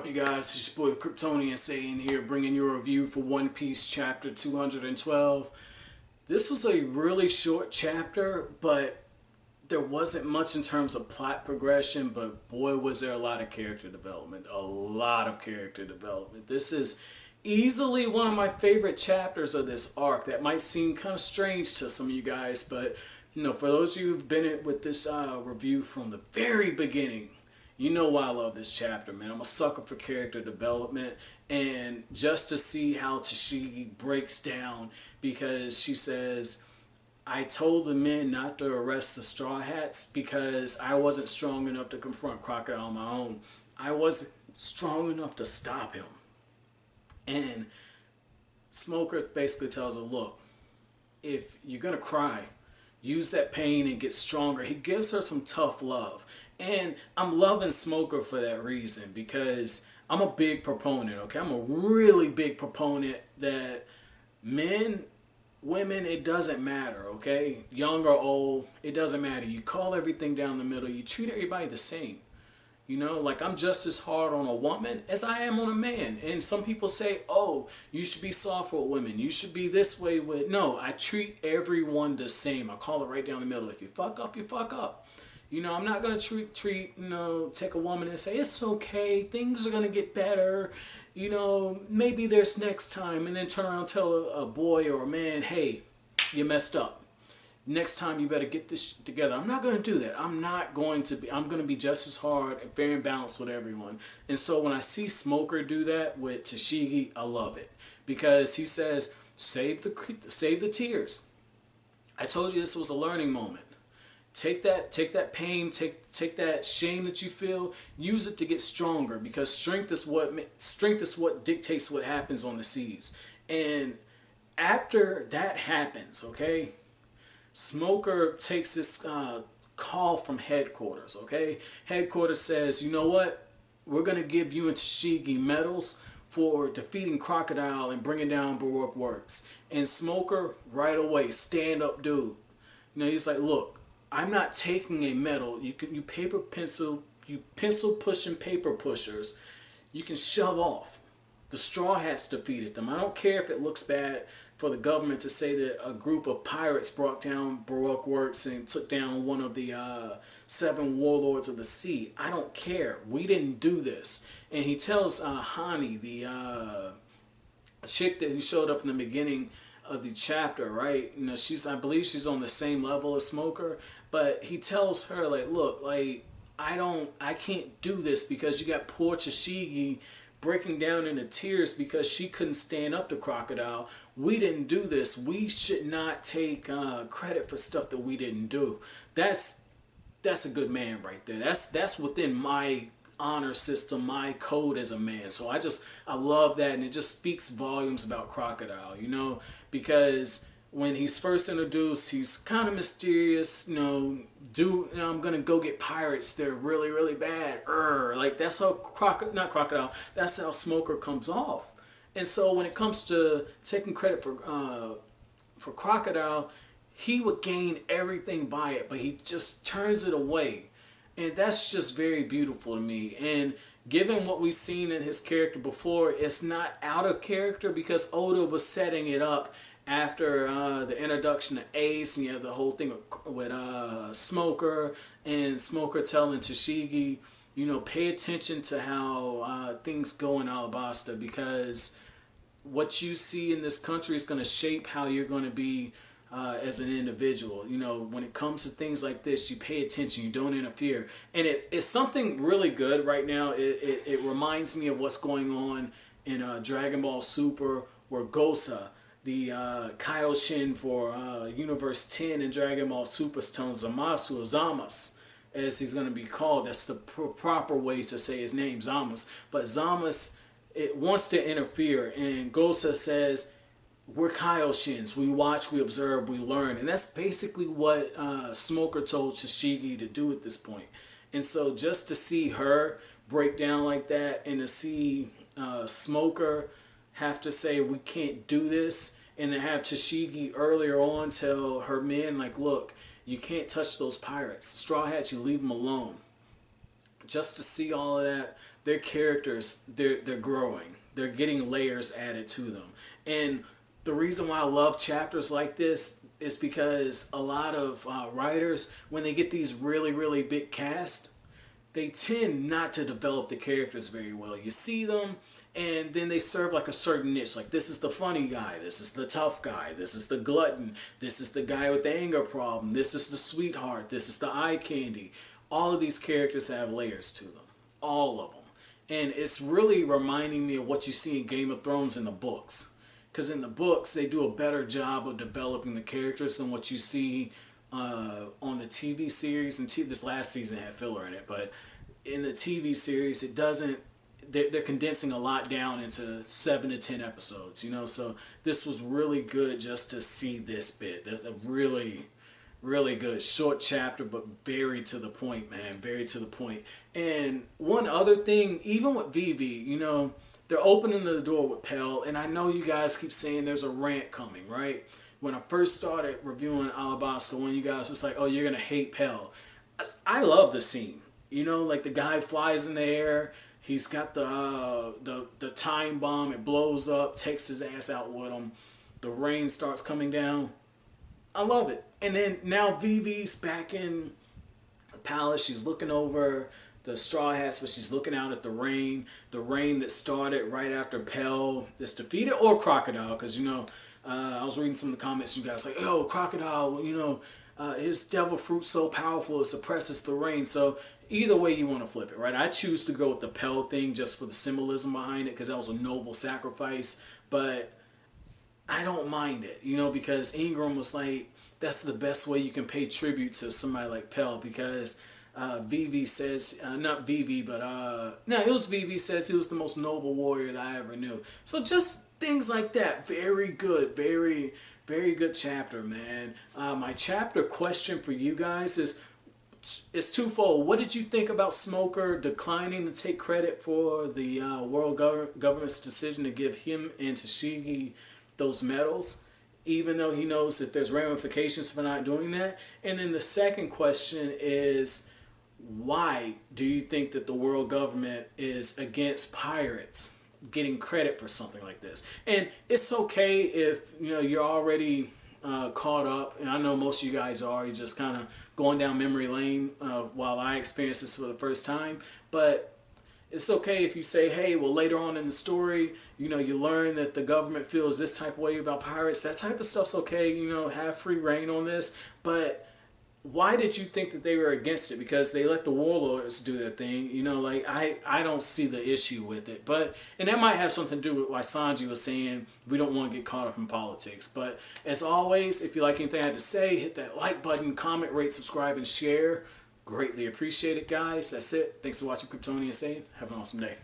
up, you guys? It's your boy the Kryptonian saying here, bringing you a review for One Piece chapter 212. This was a really short chapter, but there wasn't much in terms of plot progression, but boy was there a lot of character development. A lot of character development. This is easily one of my favorite chapters of this arc. That might seem kind of strange to some of you guys, but you know, for those of you who've been with this review from the very beginning, you know why I love this chapter, man. I'm a sucker for character development, and just to see how Tashigi breaks down, because she says, I told the men not to arrest the Straw Hats because I wasn't strong enough to confront Crocodile on my own. I wasn't strong enough to stop him. And Smoker basically tells her, look, if you're going to cry, use that pain and get stronger. He gives her some tough love. And I'm loving Smoker for that reason, because I'm a big proponent, okay? I'm a really big proponent that men, women, it doesn't matter, okay? Young or old, it doesn't matter. You call everything down the middle. You treat everybody the same. You know, like I'm just as hard on a woman as I am on a man. And some people say, oh, you should be soft with women. You should be this way with... No, I treat everyone the same. I call it right down the middle. If you fuck up, you fuck up. You know, I'm not going to take a woman and say, it's okay, things are going to get better. You know, maybe there's next time. And then turn around and tell a boy or a man, hey, you messed up. Next time you better get this together. I'm not going to do that. I'm going to be just as hard and fair and balanced with everyone. And so when I see Smoker do that with Tashigi, I love it. Because he says, save the tears. I told you this was a learning moment. Take that pain, take that shame that you feel, use it to get stronger, because strength is what dictates what happens on the seas. And after that happens, okay, Smoker takes this call from headquarters, okay? Headquarters says, you know what? We're going to give you and Tashigi medals for defeating Crocodile and bringing down Baroque Works. And Smoker, right away, stand up dude. You know, he's like, look, I'm not taking a medal. You pencil pushing paper pushers, you can shove off. The Straw Hats defeated them. I don't care if it looks bad for the government to say that a group of pirates brought down Baroque Works and took down one of the 7 warlords of the sea. I don't care. We didn't do this. And he tells Hina, the chick who showed up in the beginning of the chapter, right? You know, I believe she's on the same level as Smoker, but he tells her, like, look, like, I can't do this, because you got poor Tashigi breaking down into tears because she couldn't stand up to Crocodile. We didn't do this. We should not take credit for stuff that we didn't do. That's a good man right there. That's within my honor system, my code as a man. So I love that, and it just speaks volumes about Crocodile, you know, because when he's first introduced, he's kind of mysterious, you know, I'm gonna go get pirates, they're really, really bad, like that's how that's how Smoker comes off. And so when it comes to taking credit for Crocodile, he would gain everything by it, but he just turns it away. And that's just very beautiful to me. And given what we've seen in his character before, it's not out of character, because Oda was setting it up after the introduction of Ace, and you know, the whole thing with Smoker, and Smoker telling Tashigi, you know, pay attention to how things go in Alabasta, because what you see in this country is going to shape how you're going to be as an individual. You know, when it comes to things like this, you pay attention, you don't interfere. And it's something really good right now. It reminds me of what's going on in Dragon Ball Super, where Gosa, the Kaioshin for Universe 10 in Dragon Ball Super, is telling Zamasu, or Zamas, as he's going to be called. That's the proper way to say his name, Zamas. But Zamas, it wants to interfere, and Gosa says, we're Kaioshins. We watch, we observe, we learn. And that's basically what Smoker told Tashigi to do at this point. And so just to see her break down like that, and to see Smoker have to say, we can't do this, and to have Tashigi earlier on tell her men, like, look, you can't touch those pirates. Straw Hats, you leave them alone. Just to see all of that their characters, they're growing. They're getting layers added to them. And the reason why I love chapters like this is because a lot of writers, when they get these really, really big casts, they tend not to develop the characters very well. You see them, and then they serve like a certain niche. Like, this is the funny guy, this is the tough guy, this is the glutton, this is the guy with the anger problem, this is the sweetheart, this is the eye candy. All of these characters have layers to them. All of them. And it's really reminding me of what you see in Game of Thrones in the books. Because in the books, they do a better job of developing the characters than what you see on the TV series. And this last season had filler in it, but in the TV series, it doesn't. They're condensing a lot down into 7 to 10 episodes, you know. So this was really good just to see this bit. There's a really, really good short chapter, but very to the point, man. Very to the point. And one other thing, even with Vivi, you know, they're opening the door with Pell, and I know you guys keep saying there's a rant coming, right? When I first started reviewing Alabasta, one of you guys was like, oh, you're going to hate Pell. I love the scene. You know, like the guy flies in the air. He's got the time bomb. It blows up, takes his ass out with him. The rain starts coming down. I love it. And then now Vivi's back in the palace. She's looking over the Straw Hats, but she's looking out at the rain that started right after Pell is defeated, or Crocodile, because, you know, I was reading some of the comments, you guys like, oh, Crocodile, you know, his devil fruit's so powerful it suppresses the rain. So either way you want to flip it, right? I choose to go with the Pell thing just for the symbolism behind it, because that was a noble sacrifice, but I don't mind it, you know, because Ingram was like, that's the best way you can pay tribute to somebody like Pell, because Vivi says, not Vivi, but no, it was Vivi says he was the most noble warrior that I ever knew. So just things like that. Very good, very, very good chapter, man. My chapter question for you guys is twofold. What did you think about Smoker declining to take credit for the world government's decision to give him and Tashigi those medals, even though he knows that there's ramifications for not doing that? And then the second question is, why do you think that the world government is against pirates getting credit for something like this? And it's okay if, you know, you're already caught up, and I know most of you guys are. You're just kind of going down memory lane while I experienced this for the first time. But it's okay if you say, hey, well, later on in the story, you know, you learn that the government feels this type of way about pirates. That type of stuff's okay, you know, have free reign on this. But why did you think that they were against it? Because they let the warlords do their thing, you know. Like, I don't see the issue with it. But, and that might have something to do with why Sanji was saying we don't want to get caught up in politics. But as always, if you like anything I had to say, hit that like button, comment, rate, subscribe, and share. Greatly appreciate it, guys. That's it. Thanks for watching Kryptonian Saying. Have an awesome day.